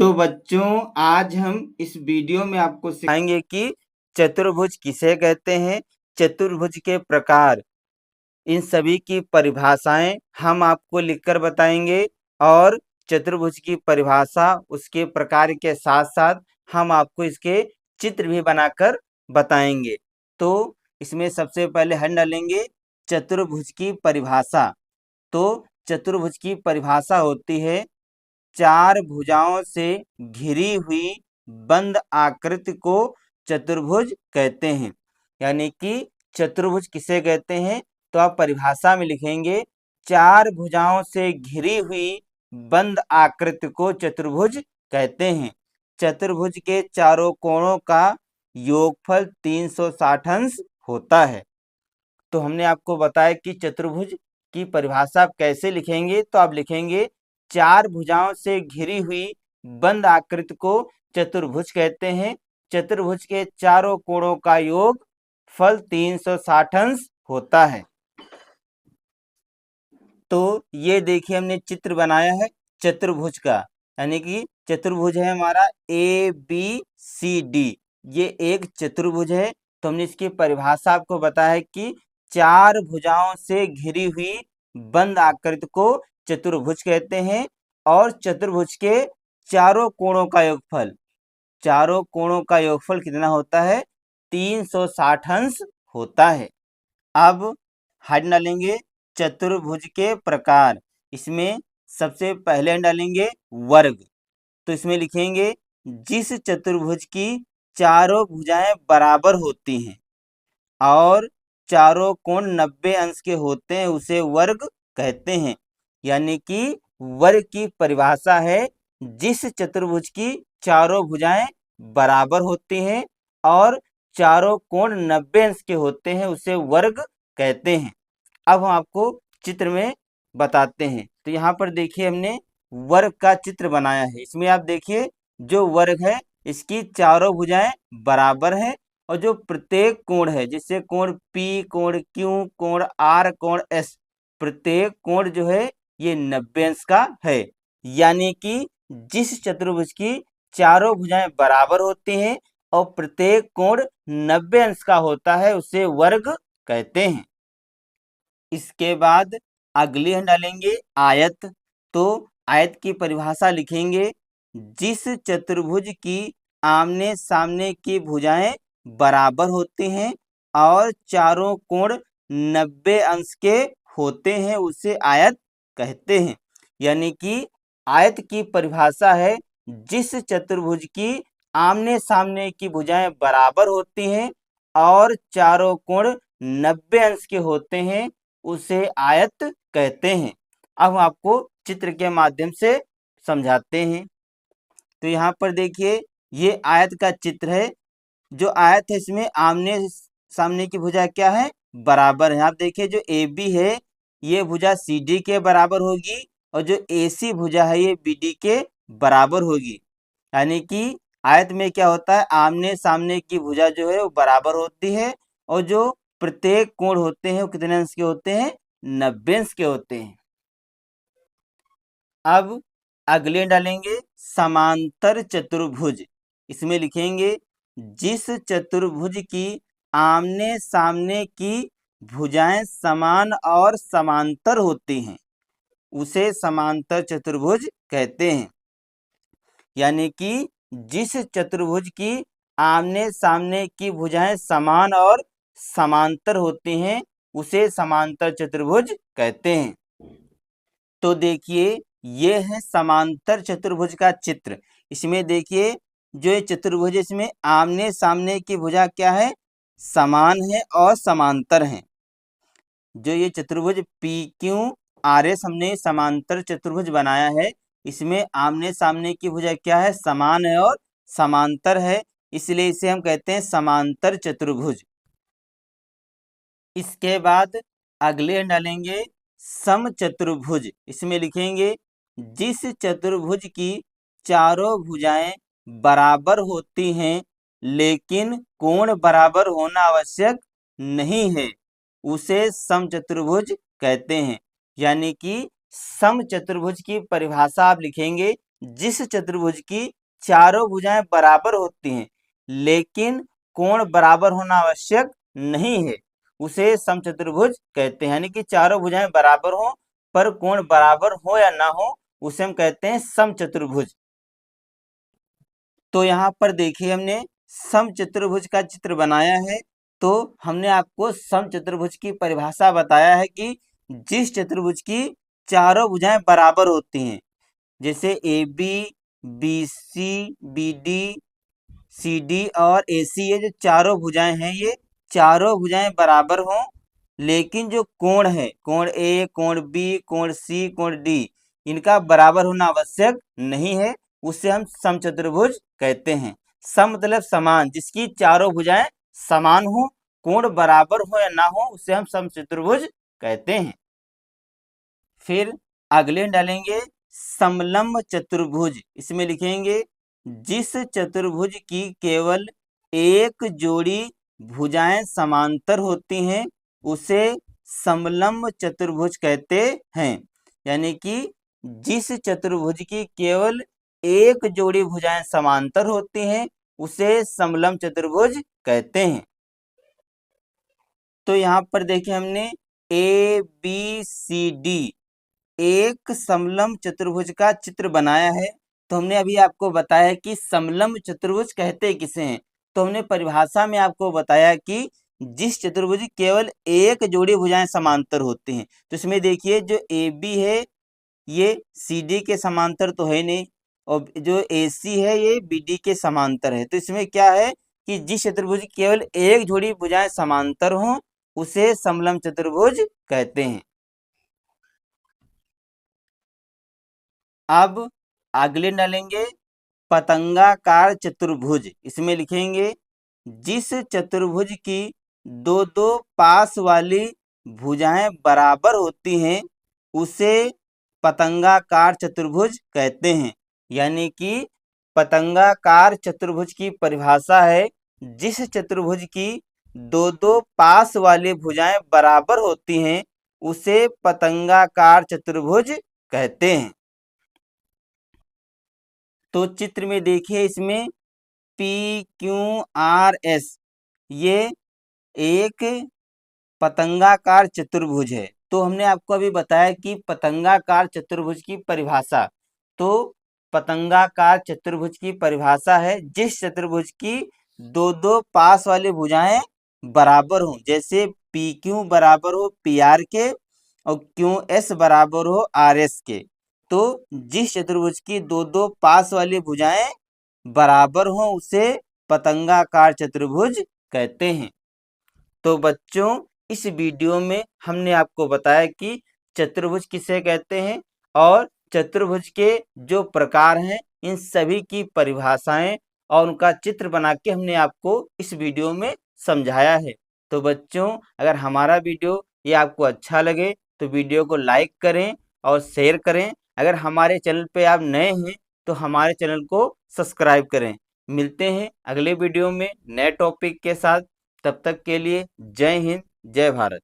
तो बच्चों आज हम इस वीडियो में आपको सिखाएंगे कि चतुर्भुज किसे कहते हैं, चतुर्भुज के प्रकार, इन सभी की परिभाषाएं हम आपको लिखकर बताएंगे और चतुर्भुज की परिभाषा उसके प्रकार के साथ साथ हम आपको इसके चित्र भी बनाकर बताएंगे। तो इसमें सबसे पहले हम डालेंगे चतुर्भुज की परिभाषा। तो चतुर्भुज की परिभाषा होती है चार भुजाओं से घिरी हुई बंद आकृति को चतुर्भुज कहते हैं। यानी कि चतुर्भुज किसे कहते हैं, तो आप परिभाषा में लिखेंगे चार भुजाओं से घिरी हुई बंद आकृति को चतुर्भुज कहते हैं। चतुर्भुज के चारों कोणों का योगफल 360 अंश होता है। तो हमने आपको बताया कि चतुर्भुज की परिभाषा आप कैसे लिखेंगे, तो आप लिखेंगे चार भुजाओं से घिरी हुई बंद आकृति को चतुर्भुज कहते हैं। चतुर्भुज के चारों कोणों का योग फल 360 अंश होता है। तो ये देखिए हमने चित्र बनाया है चतुर्भुज का, यानी कि चतुर्भुज है हमारा ABCD, ये एक चतुर्भुज है। तो हमने इसकी परिभाषा आपको बताया है कि चार भुजाओं से घिरी हुई बंद आकृति को चतुर्भुज कहते हैं और चतुर्भुज के चारों कोणों का योगफल, चारों कोणों का योगफल कितना होता है, 360 अंश होता है। अब हम डालेंगे चतुर्भुज के प्रकार। इसमें सबसे पहले हम डालेंगे वर्ग। तो इसमें लिखेंगे जिस चतुर्भुज की चारों भुजाएं बराबर होती हैं और चारों कोण 90 अंश के होते हैं उसे वर्ग कहते हैं। यानी कि वर्ग की परिभाषा है जिस चतुर्भुज की चारों भुजाएं बराबर होती हैं और चारों कोण 90 अंश के होते हैं उसे वर्ग कहते हैं। अब हम आपको चित्र में बताते हैं। तो यहाँ पर देखिए हमने वर्ग का चित्र बनाया है। इसमें आप देखिए जो वर्ग है इसकी चारों भुजाएं बराबर हैं और जो प्रत्येक कोण है, जैसे कोण P, कोण Q, कोण R, कोण S, प्रत्येक कोण जो है ये 90 अंश का है। यानी कि जिस चतुर्भुज की चारों भुजाएं बराबर होती हैं और प्रत्येक कोण 90 अंश का होता है उसे वर्ग कहते हैं। इसके बाद अगली हम डालेंगे आयत। तो आयत की परिभाषा लिखेंगे जिस चतुर्भुज की आमने सामने की भुजाएं बराबर होती हैं और चारों कोण 90 अंश के होते हैं उसे आयत कहते हैं। यानी कि आयत की परिभाषा है जिस चतुर्भुज की आमने सामने की भुजाएं बराबर होती हैं और चारों कोण 90 अंश के होते हैं उसे आयत कहते हैं। अब आपको चित्र के माध्यम से समझाते हैं। तो यहाँ पर देखिए ये आयत का चित्र है। जो आयत है इसमें आमने सामने की भुजा क्या है, बराबर है। आप देखिए जो AB है ये भुजा CD के बराबर होगी और जो AC भुजा है ये BD के बराबर होगी। यानी कि आयत में क्या होता है, आमने सामने की भुजा जो है वो बराबर होती है और जो प्रत्येक कोण होते हैं वो कितने अंश के होते हैं, 90 अंश के होते हैं। अब अगले डालेंगे समांतर चतुर्भुज। इसमें लिखेंगे जिस चतुर्भुज की आमने सामने की भुजाएं समान और समांतर होती हैं उसे समांतर चतुर्भुज कहते हैं। यानी कि जिस चतुर्भुज की आमने सामने की भुजाएं समान और समांतर होती हैं उसे समांतर चतुर्भुज कहते हैं। तो देखिए ये है समांतर चतुर्भुज का चित्र। इसमें देखिए जो ये चतुर्भुज इसमें आमने सामने की भुजा क्या है, समान है और समांतर है। जो ये चतुर्भुज PQRS हमने समांतर चतुर्भुज बनाया है इसमें आमने सामने की भुजा क्या है, समान है और समांतर है, इसलिए इसे हम कहते हैं समांतर चतुर्भुज। इसके बाद अगले डालेंगे समचतुर्भुज। इसमें लिखेंगे जिस चतुर्भुज की चारों भुजाएं बराबर होती हैं लेकिन कोण बराबर होना आवश्यक नहीं है उसे समचतुर्भुज कहते हैं। यानी कि समचतुर्भुज की परिभाषा आप लिखेंगे जिस चतुर्भुज की चारों भुजाएं बराबर होती हैं लेकिन कोण बराबर होना आवश्यक नहीं है, उसे समचतुर्भुज कहते हैं। यानी कि चारों भुजाएं बराबर हो पर कोण बराबर हो या ना हो, उसे हम कहते हैं समचतुर्भुज। तो यहाँ पर देखिए हमने समचतुर्भुज का चित्र बनाया है। तो हमने आपको समचतुर्भुज की परिभाषा बताया है कि जिस चतुर्भुज की चारों भुजाएं बराबर होती हैं, जैसे A B, B C, B D, C D और ए सी, ये जो चारों भुजाएं हैं ये चारों भुजाएं बराबर हों, लेकिन जो कोण है, कोण ए, कोण बी, कोण सी, कोण डी, इनका बराबर होना आवश्यक नहीं है, उसे हम समचतुर्भुज कहते हैं। सम मतलब समान, जिसकी चारों भुजाएं समान हो, कोण बराबर हो या ना हो, उसे हम समचतुर्भुज कहते हैं। फिर अगले डालेंगे समलंब चतुर्भुज। इसमें लिखेंगे जिस चतुर्भुज की केवल एक जोड़ी भुजाएं समांतर होती हैं उसे समलंब चतुर्भुज कहते हैं। यानी कि जिस चतुर्भुज की केवल एक जोड़ी भुजाएं समांतर होती हैं उसे समलंब चतुर्भुज कहते हैं। तो यहाँ पर देखिए हमने ए बी सी डी एक समलंब चतुर्भुज का चित्र बनाया है। तो हमने अभी आपको बताया कि समलंब चतुर्भुज कहते किसे हैं। तो हमने परिभाषा में आपको बताया कि जिस चतुर्भुज की केवल एक जोड़ी भुजाएं समांतर होती हैं। तो इसमें देखिए जो ए बी है ये सी डी के समांतर तो है नहीं, और जो ए सी है ये बी डी के समांतर है। तो इसमें क्या है कि जिस चतुर्भुज की केवल एक जोड़ी भुजाएं समांतर हों उसे समलंब चतुर्भुज कहते हैं। अब अगले डालेंगे पतंगाकार चतुर्भुज। इसमें लिखेंगे जिस चतुर्भुज की दो दो पास वाली भुजाएं बराबर होती हैं उसे पतंगाकार चतुर्भुज कहते हैं। यानी कि पतंगाकार चतुर्भुज की परिभाषा है जिस चतुर्भुज की दो दो पास वाली भुजाएं बराबर होती हैं उसे पतंगाकार चतुर्भुज कहते हैं। तो चित्र में देखिए इसमें पी क्यू आर एस ये एक पतंगाकार चतुर्भुज है। तो हमने आपको अभी बताया कि पतंगाकार चतुर्भुज की परिभाषा, तो पतंगाकार चतुर्भुज की परिभाषा है जिस चतुर्भुज की दो दो पास वाली भुजाएं बराबर हो, जैसे पी क्यू बराबर हो पी आर के और क्यू एस बराबर हो आर एस के। तो जिस चतुर्भुज की दो दो पास वाली भुजाएं बराबर हो उसे पतंगाकार चतुर्भुज कहते हैं। तो बच्चों इस वीडियो में हमने आपको बताया कि चतुर्भुज किसे कहते हैं और चतुर्भुज के जो प्रकार हैं इन सभी की परिभाषाएं और उनका चित्र बना के हमने आपको इस वीडियो में समझाया है। तो बच्चों अगर हमारा वीडियो ये आपको अच्छा लगे तो वीडियो को लाइक करें और शेयर करें। अगर हमारे चैनल पे आप नए हैं तो हमारे चैनल को सब्सक्राइब करें। मिलते हैं अगले वीडियो में नए टॉपिक के साथ। तब तक के लिए जय हिंद, जय भारत।